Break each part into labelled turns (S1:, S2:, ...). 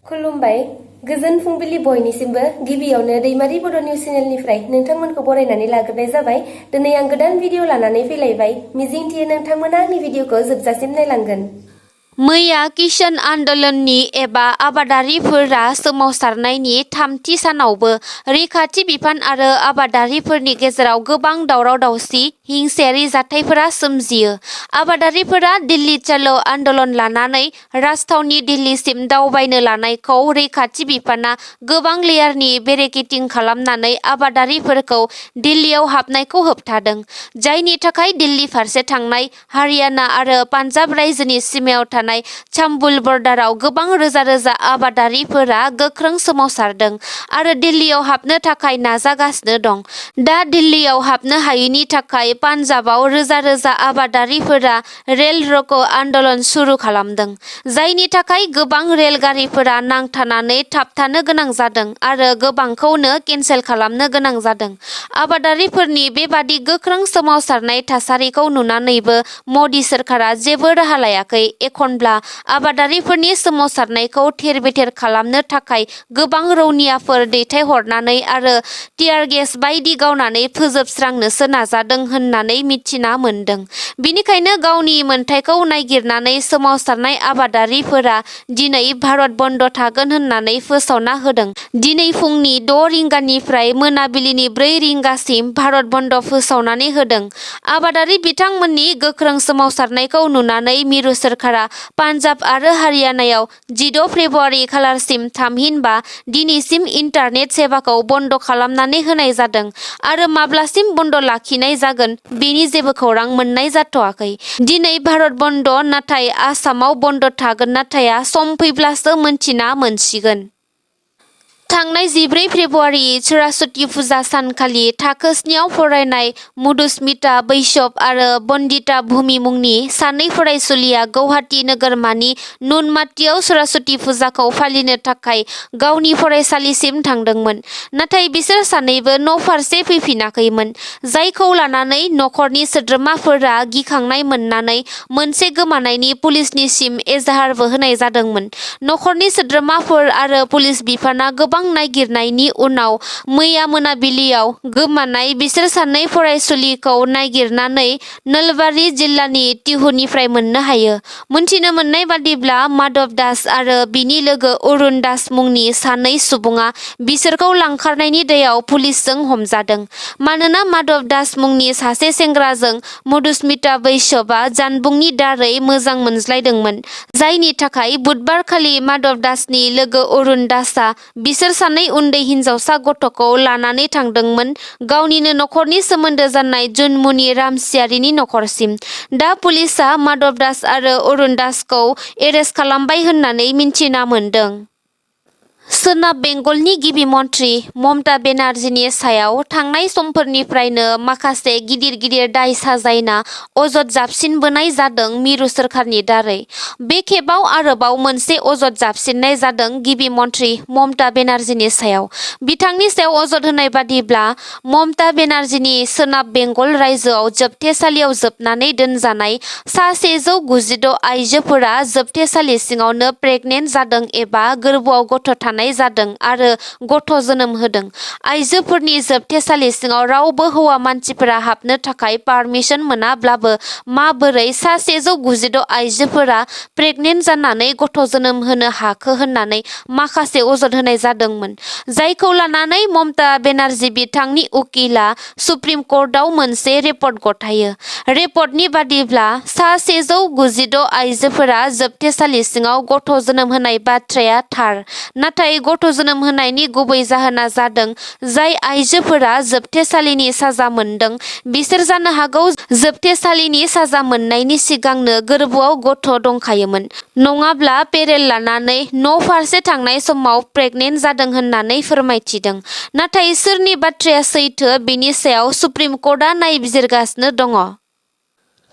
S1: खुलुमबाय गोजोन फुंबिलि बयनिसिमबो गिबियावनो दैमारि बड' निउस चेनेलनिफ्राय नोंथांमोनखौ बरायनानै लाग्रोनाय जाबाय। दिनै आं गोदान भिडिअ लानानै फैलायबाय। मिजिंथियो नोंथांमोना आंनि भिडिअखौ जोबजासिम नायलांगोन।
S2: मैया किसान आन्दोलननि एबा आबादारिफोरा सोमावसारनायनि थामथि सानावबो रैखाथि बिफान आरो आबादारिफोरनि गेजेराव गोबां दावराव-दावसि हिंसायारि जाथायफोरा सोमजियो। आबादारिफोरा दिल्ली चलो आन्दोलन लानानै राजथावनि दिल्लीसिम दावबायनो लानायखौ रैखाथि बिफाना गोबां लेयारनि बेरेकेटिं खालामनानै आबादारिफोरखौ दिल्लीयाव हाबनायखौ होबथादों, जायनि थाखाय दिल्ली फारसे थांनाय हारियाना आरो पान्जाब रायजोनि सिमायाव थानाय चाम्बुल बर्डाराव गोबां रोजा रोजा आबादारिफोरा गोख्रों सोमावसारदों आरो दिल्लीयाव हाबनो थाखाय नाजागासिनो दं। दा दिल्लीयाव हाबनो हायैनि थाखाय पान्जाबाव रोजा रोजा आबादारिफोरा रेल रोको आन्दोलन सुरु खालामदों, जायनि थाखाय गोबां रेलगारिफोरा नांथानानै थाबथानो गोनां जादों आरो गोबांखौनो केन्सेल खालामनो गोनां जादों। आबादारिफोरनि बेबादि गोख्रों सोमावसारनाय थासारिखौ नुनानैबो मदि सोरखारा जेबो राहा लायाखै। एखनब्ला आबादारिफोरनि सोमावसारनायखौ थेर-बेथेर खालामनो थाखाय गोबां रौनियाफोर दैथायहरनानै आरो टियार गेस बायदि गावनानै फोजोबस्रांनोसो नाजादों होननानै मिथिना मोन्दों। बेनिखायनो गावनि मोन्थाइखौ नागिरनानै सोमावसारनाय आबादारिफोरा दिनै भारत बन्द थागोन होननानै फोसावना होदों। दिनै फुंनि 6 रिंगानिफ्राय मोनाबिलिनि 4 रिंगासिम भारत बन्द फोसावनानै होदों। आबादारि बिथांमोननि गोख्रों सोमावसारनायखौ नुनानै मिरु सोरखारा पान्जाब आरो हारियानायाव 16 फेब्रुवारि खालारसिम थामहिनबा दिनैसिम इन्टारनेट सेवाखौ बन्द खालामनानै होनाय जादों आरो माब्लासिम बन्द लाखिनाय जागोन बेनि जेबो खौरां मोननाय जाथ'वाखै। दिनै भारत बन्द, नाथाय आसामाव बन्द थागोन ना थाया सम फैब्लासो मोनथिना मोनसिगोन। थांनाय 14 फेब्रुवारि सरस्वती फुजा सानखालि थाखो 7आव फरायनाय मधुस्मिता बैष्णव आरो बन्दिता भुमि मुंनि सानै फरायसुलिया गुवाहाटी नोगोरमानि नुनमाटियाव सरस्वती फुजाखौ फालिनो थाखाय गावनि फरायसालिसिम थांदोंमोन। नाथाय बिसोर सानैबो न'फारसे फैफिनाखैमोन, जायखौ लानानै नखरनि सोद्रोमाफोरा गिखांनाय मोननानै मोनसे गोमानायनि पुलिसनिसिम एजाहारबो होनाय जादोंमोन। नखरनि सोद्रोमाफोर आरो पुलिस बिफाना गोबां नागिरनायनि उनाव मैया मोनाबिलियाव गोमानाय बिसोर सानै फरायसुलिखौ नागिरनानै नलबारि जिल्लानि टिहुनिफ्राय मोननो हायो। मोनथिनो मोननाय बादिब्ला माधव दास आरो बिनि लोगो अरुण दास मुंनि सानै सुबुङा बिसोरखौ लांखारनायनि दैयाव पुलिसजों हमजादों। मानोना माधव दास मुंनि सासे सेंग्राजों मधुस्मिता बैष्णवआ जानबुंनि दारै मोजां मोनज्लायदोंमोन, जायनि थाखाय बुधबारखालि माधव दासनि लोगो अरुण दासआ बिसोर सानै उन्दै हिनजावसा गथ'खौ लानानै थांदोंमोन गावनिनो नखरनि सोमोन्दो जानाय जुनमुनि रामसियारिनि नखरसिम। दा पुलिसआ माधव दास आरो अरुण दासखौ एरेस्ट खालामबाय होननानै मिन्थिना मोन्दों। सोनाब बेंगलनि गिबि मन्थ्रि ममता बेनार्जीनि सायाव थांनाय समफोरनिफ्रायनो माखासे गिदिर गिदिर दाय साजायना अजद जाबसिनबोनाय जादों मिरु सोरखारनि दारै। बे खेबाव आरोबाव मोनसे अजद जाबसिननाय जादों गिबि मन्थ्रि ममता बेनार्जीनि सायाव। बिथांनि सायाव अजद होनाय बादिब्ला ममता बेनार्जीनि सोनाब बेंगल रायजोआव जोबथेसालियाव जोबनानै दोनजानाय सा 196 आइजोफोरा जोबथेसालि सिङावनो प्रेगनेन्ट जादों एबा गोरबोआव गथ' थानाय जादों आरो गथ' जोनोम होदों। आइजोफोरनि जोबथेसालि सिङाव रावबो हौवा मानसिफोरा हाबनो थाखाय पारमिसन मोनाब्लाबो माबोरै सा 196 आइजोफोरा प्रेगनेन्ट जानानै गथ' जोनोम होनो हाखो होननानै माखासे अजद होनाय जादोंमोन, जायखौ लानानै ममता बेनार्जी बिथांनि उकिलआ सुप्रिम कर्टआव मोनसे रिपर्ट गथायो। रिपर्टनि बादिब्ला सा 196 आइजोफोरा जोबथेसालि सिङाव गथ' जोनोम होनाय बाथ्राया थार, नाथाय गथ' जोनोम होनायनि गुबै जाहोना जादों जाय आइजोफोरा जोबथेसालिनि साजा मोनदों बिसोर जानो हागौ जोबथेसालिनि साजा मोननायनि सिगांनो गोरबोआव गथ' दंखायोमोन, नङाब्ला पेरेल लानानै न' फारसे थांनाय समाव प्रेगनेन्ट जादों होननानै फोरमायथिदों। नाथाय सोरनि बाथ्राया सैथो बेनि सायाव सुप्रिम कर्टआ नायबिजिरगासिनो दङ।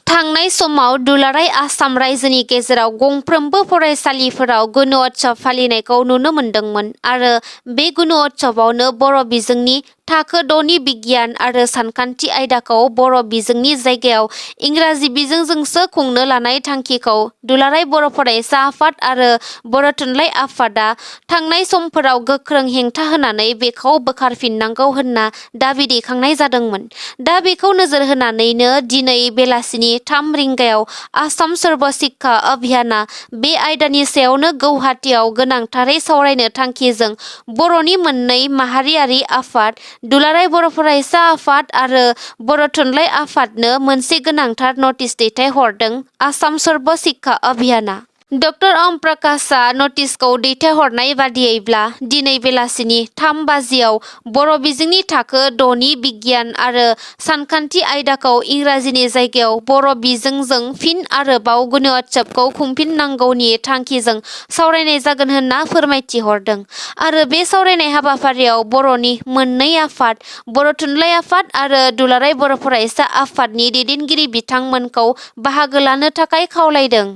S2: थांनाय समाव दुलाराय आसाम रायजोनि गेजेराव गंफ्रोमबो फरायसालिफोराव गुन'त्सव फालिनायखौ नुनो मोन्दोंमोन आरो बे गुन'त्सवआवनो बर' बिजोंनि थाखो 6नि बिगियान आरो सानखान्थि आयदाखौ बर' बिजोंनि जायगायाव इंराजि बिजोंजोंसो खुंनो लानाय थांखिखौ दुलाराय बर' फरायसा आफाद आरो बर' थुनलाइ आफादा थांनाय समफोराव गोख्रों हेंथा होनानै बेखौ बोखारफिननांगौ होनना दाबि दैखांनाय जादोंमोन। दा बेखौ नोजोर होनानैनो दिनै बेलासिनि 3 रिंगायाव आसाम सर्व शिक्षा अभियाना बे आयदानि सायावनो गौहाटियाव गोनांथारै सावरायनो थांखिजों बर'नि मोननै माहारियारि आफाद दुलाराय बर' फरायसा आफाद आरो बर' थुनलाइ आफादनो मोनसे गोनांथार नटिस दैथायहरदों आसाम सर्व शिक्षा अभियाना। डक्टर ओम प्रकाशआ नटिसखौ दैथायहरनाय बादियैब्ला दिनै बेलासिनि 3 बाजियाव बर' बिजोंनि थाखो 6नि बिगियान आरो सानखान्थि आयदाखौ इंराजिनि जायगायाव बर' बिजोंजों फिन आरोबाव गुणोत्सबखौ खुंफिननांगौनि थांखिजों सावरायनाय जागोन होनना फोरमायथि हरदों आरो बे सावरायनाय हाबाफारियाव बर'नि मोननै आफाद बर' थुनलाइ आफाद आरो दुलाराय बर' फरायसा आफादनि दैदेनगिरि बिथांमोनखौ बाहागो लानो थाखाय खावलायदों।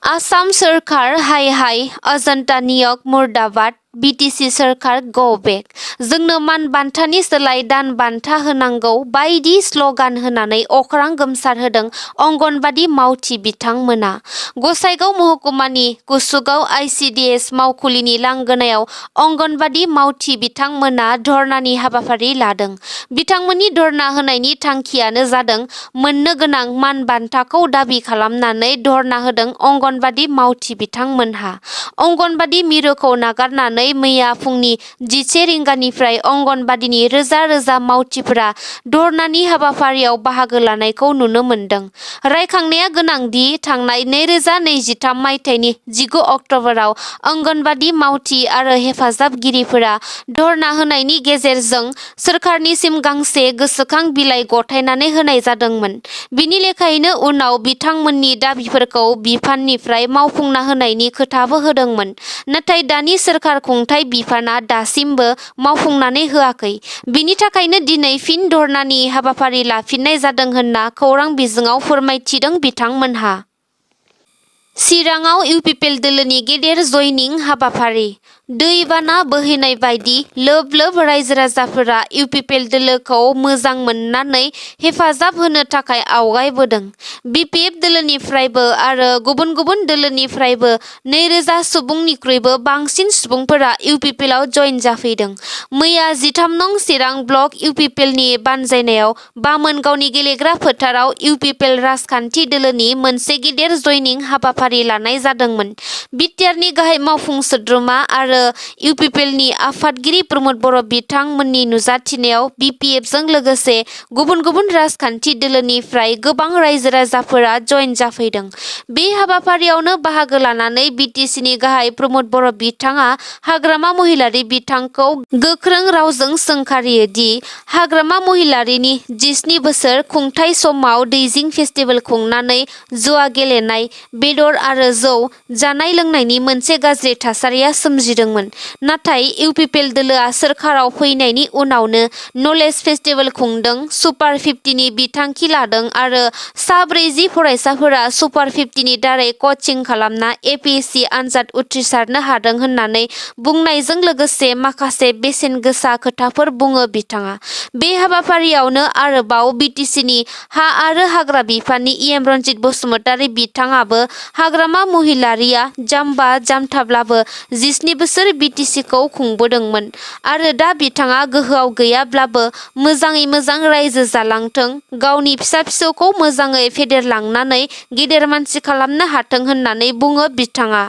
S2: आसाम सोरखार हाय हाय अजन्ता नियग मुर्दाबाद बिटिसि सोरखार गो बेक जोंनो मान बान्थानि सोलाय दान बान्था होनांगौ बायदि स्लगान होनानै अख्रां गोमसारहोदों अंगनबादि मावथि बिथांमोना। गसाइगाव महकुमानि कुसुगाव ICDS मावखुलिनि लांगोनायाव अंगनबादि मावथि बिथांमोना धर्नानि हाबाफारि लादों। बिथांमोननि धर्ना होनायनि थांखियानो जादों मोननो गोनां मान बान्थाखौ दाबि खालामनानै धर्ना होदों अंगनबादि मावथि बिथांमोनहा। अंगनबादि मिरुखौ नागारनानै मैया फुंनि 11 रिंगानिफ्राय अंगनबादिनि रोजा रोजा मावथिफोरा धर्नानि हाबाफारियाव बाहागो लानायखौ नुनो मोन्दों। रायखांनाया गोनांदि थांनाय 2023 मायथाइनि 19 अक्ट'बराव अंगनबादि मावथि आरो हेफाजाबगिरिफोरा धर्ना होनायनि गेजेरजों सोरखारनिसिम गांसे गोसोखां बिलाइ गथायनानै होनाय जादोंमोन। बिनि लेखायैनो उनाव बिथांमोननि दाबिफोरखौ बिफाननिफ्राय मावफुंना होनायनि खोथाबो होदोंमोन। नाथाय दानि सोरखार खुंथाय बिफाना दासिमबो मावफुंनानै होआखै। बिनि थाखायनो दिनै फिन धर्नानि हाबाफारि लाफिननाय जादों होनना खौरां बिजोङाव फोरमायथिदों बिथांमोनहा। चिराङाव इउपिपिएल दोलोनि गेदेर जयनिं हाबाफारि दैबाना बोहैनाय बायदि लोब लोब रायजो राजाफोरा इउपिपिएल दोलोखौ मोजां मोननानै हेफाजाब होनो थाखाय आवगायबोदों। बिपिएफ दोलोनिफ्रायबो आरो गुबुन गुबुन दोलोनिफ्रायबो 2000 सुबुंनिख्रुइबो बांसिन सुबुंफोरा इउपिपिएलआव जइन जाफैदों। मैया 13 नं चिरां ब्लक इउपिपिएलनि बानजायनायाव बामोनगावनि गेलेग्रा फोथाराव इउपिपिएल राजखान्थि दोलोनि मोनसे गेदेर जयनिं हाबाफारि लानाय जादोंमोन। बिटिआरनि गाहाय मावफुं सोद्रोमा आरो इउपिपिएलनि आफादगिरि प्रमद बर' बिथांमोननि नुजाथिनायाव बिपिएफजों लोगोसे गुबुन गुबुन राजखान्थि दोलोनिफ्राय गोबां रायजो राजाफोरा जइन जाफैदों। बे हाबाफारियावनो बाहागो लानानै बिटिसिनि गाहाय प्रमद बर' बिथाङा हाग्रामा महिलारी बिथांखौ गोख्रों रावजों सोंखारियो दि हाग्रामा महिलारीनि 17 बोसोर खुंथाय समाव दैजिं फेस्टिभेल खुंनानै जुवा गेलेनाय, बेदर आरो जौ जानाय लोंनायनि मोनसे गाज्रि थासारिया सोमजिदोंमोन। नाथाय इउपिपिएल दोलोआ सोरखाराव फैनायनि उनावनो नलेज फेस्टिभेल खुंदों, सुपार 50नि बिथांखि लादों आरो सा 40 फरायसाफोरा सुपार 50नि दारै कचिं खालामना APSC आनजाद उथ्रिसारनो हादों होननानै बुंनायजों लोगोसे माखासे बेसेन गोसा खोथाफोर बुङो बिथाङा। बे हाबाफारियावनो आरोबाव बिटिसिनि हा आरो हाग्रा बिफाननि EM रन्जित बसुमतारी बिथाङाबो हाग्रामा महिलारीया जाम्बा जाम्थाब्लाबो 17 बोसोर बिटिसिखौ खुंबोदोंमोन आरो दा बिथाङा गोहोआव गैयाब्लाबो मोजाङै मोजां रायजो जालांथों, गावनि फिसा फिसौखौ मोजाङै फेदेरलांनानै गेदेर मानसि खालामनो हाथों होननानै बुङो बिथाङा।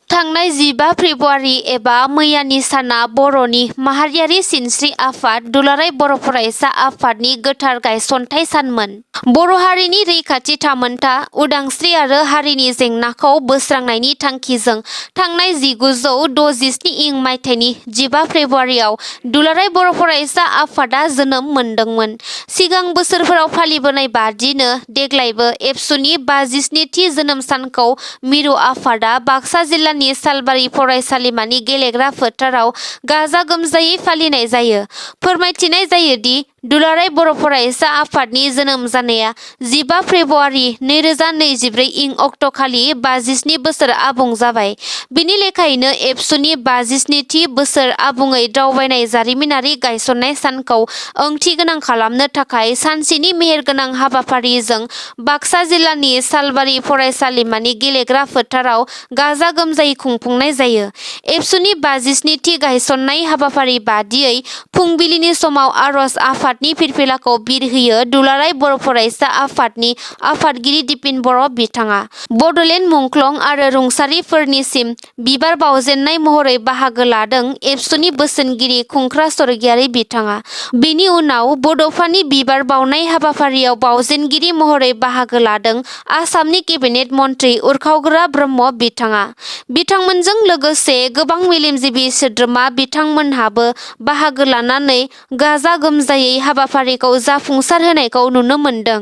S2: थांनाय 15 फेब्रुवारि एबा मैयानि साना बर'नि माहारियारि सिनस्रि आफाद दुलाराय बर' फरायसा आफादनि गोथार गायसनथाइ सानमोन। बर' हारिनि रैखाथि थामोनथा, उदांस्रि आरो हारिनि जेंनाखौ बोस्रांनायनि थांखिजों थांनाय 1967 इं मायथाइनि 15 फेब्रुवारियाव दुलाराय बर' फरायसा आफादा जोनोम मोनदोंमोन। सिगां बोसोरफोराव फालिबोनाय बादिनो देग्लायबो एबसुनि 57थि जोनोम सानखौ मिरु आफादा बाक्सा जिल्लानि सालबारि फरायसालिमानि गेलेग्रा फोथाराव गाजा गोमजायै फालिनाय जायो। फोरमायथिनाय जायोदि दुलाराय बर' फरायसा आफादनि जोनोम जानाया 15 फेब्रुवारि 2024 इं अक्ट'खालि 57 बोसोर आबुं जाबाय। बिनि लेखायैनो एबसुनि 57थि बोसोर आबुङै दावबायनाय जारिमिनारि गायसननाय सानखौ ओंथि गोनां खालामनो थाखाय सानसेनि मेहेरगोनां हाबाफारिजों बाक्सा जिल्लानि सालबारि फरायसालिमानि गेलेग्रा फोथाराव गाजा गोमजायै खुंफुंनाय जायो। एबसुनि 57थि गायसननाय हाबाफारि बादियै फुंबिलिनि समाव आर'ज आफादनि फिरफिलाखौ बिरहोयो दुलाराय बर' फरायसा आफादनि आफादगिरि दिपिन बर' बिथाङा। बड'लेण्ड मुंख्लं आरो रुंसारिफोरनिसिम बिबार बावजेननाय महरै बाहागो लादों एबसुनि बोसोनगिरि खुंख्रा स्वर्गियारि बिथाङा। बेनि उनाव बड'फानि बिबार बावनाय हाबाफारियाव बावजेनगिरि महरै बाहागो लादों आसामनि केबिनेट मन्त्रि उरखावगोरा ब्रह्म बिथाङा। बिथांमोनजों लोगोसे गोबां मेलेमजिबि सोद्रोमा बिथांमोनहाबो बाहागो लानानै गाजा गोमजायै हाबाफारिखौ जाफुंसार होनायखौ नुनो मोन्दों।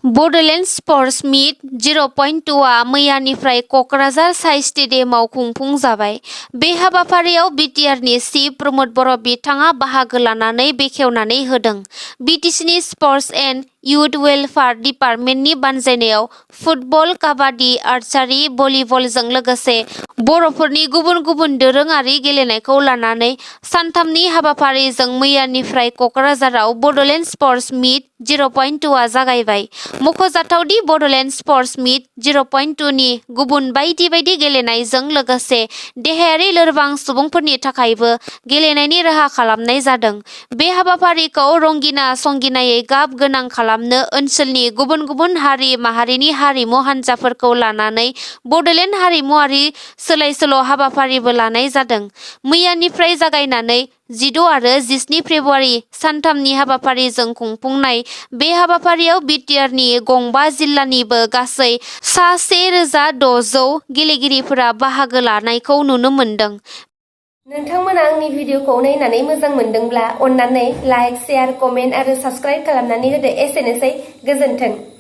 S2: बड'लेण्ड स्पर्टस मिट 0.2आ मैयानिफ्राय क'क्राझार साइ स्टेडियामाव खुंफुंजाबाय। बे हाबाफारियाव बिटिआरनि चिफ प्रमद बर' बिथाङा बाहागो लानानै बेखेवनानै होदों। बिटिसिनि स्पर्टस एन्ड इयुथ वेलफेयार डिपार्टमेन्टनि बानजायनायाव फुटबल, काबादि, आर्चारि, भलिबलजों लोगोसे बर'फोरनि गुबुन गुबुन दोरोङारि गेलेनायखौ लानानै सानथामनि हाबाफारिजों मैयानिफ्राय क'क्राझाराव बड'लेण्ड स्पर्टस मिट 0.2आ जागायबाय। मख'जाथावदि बड'लेण्ड स्पर्टस मिट 0.2नि गुबुन बायदि बायदि गेलेनायजों लोगोसे देहायारि लोरबां सुबुंफोरनि थाखायबो गेलेनायनि राहा खालामनाय जादों। बे हाबाफारिखौ रंगिना संगिनायै गाब गोनां खालामनो ओनसोलनि गुबुन गुबुन हारि माहारिनि हारिमु हानजाफोरखौ लानानै बड'लेण्ड हारिमुआरि सोलाय-सोल' हाबाफारिबो लानाय जादों। मैयानिफ्राय जागायनानै 16 आरो 17 फेब्रुवारि सानथामनि हाबाफारिजों खुंफुंनाय बे हाबाफारियाव बिटिआरनि गंबा जिल्लानिबो गासै सा 1600 गेलेगिरिफोरा बाहागो लानायखौ नुनो मोन्दों।
S1: नोंथांमोना आंनि भिडिअखौ नायनानै मोजां मोनदोंब्ला अन्नानै लाइक, शेयार, कमेन्ट आरो साबस्क्राइब खालामनानै होदो। एसेनोसै, गोजोन्थों।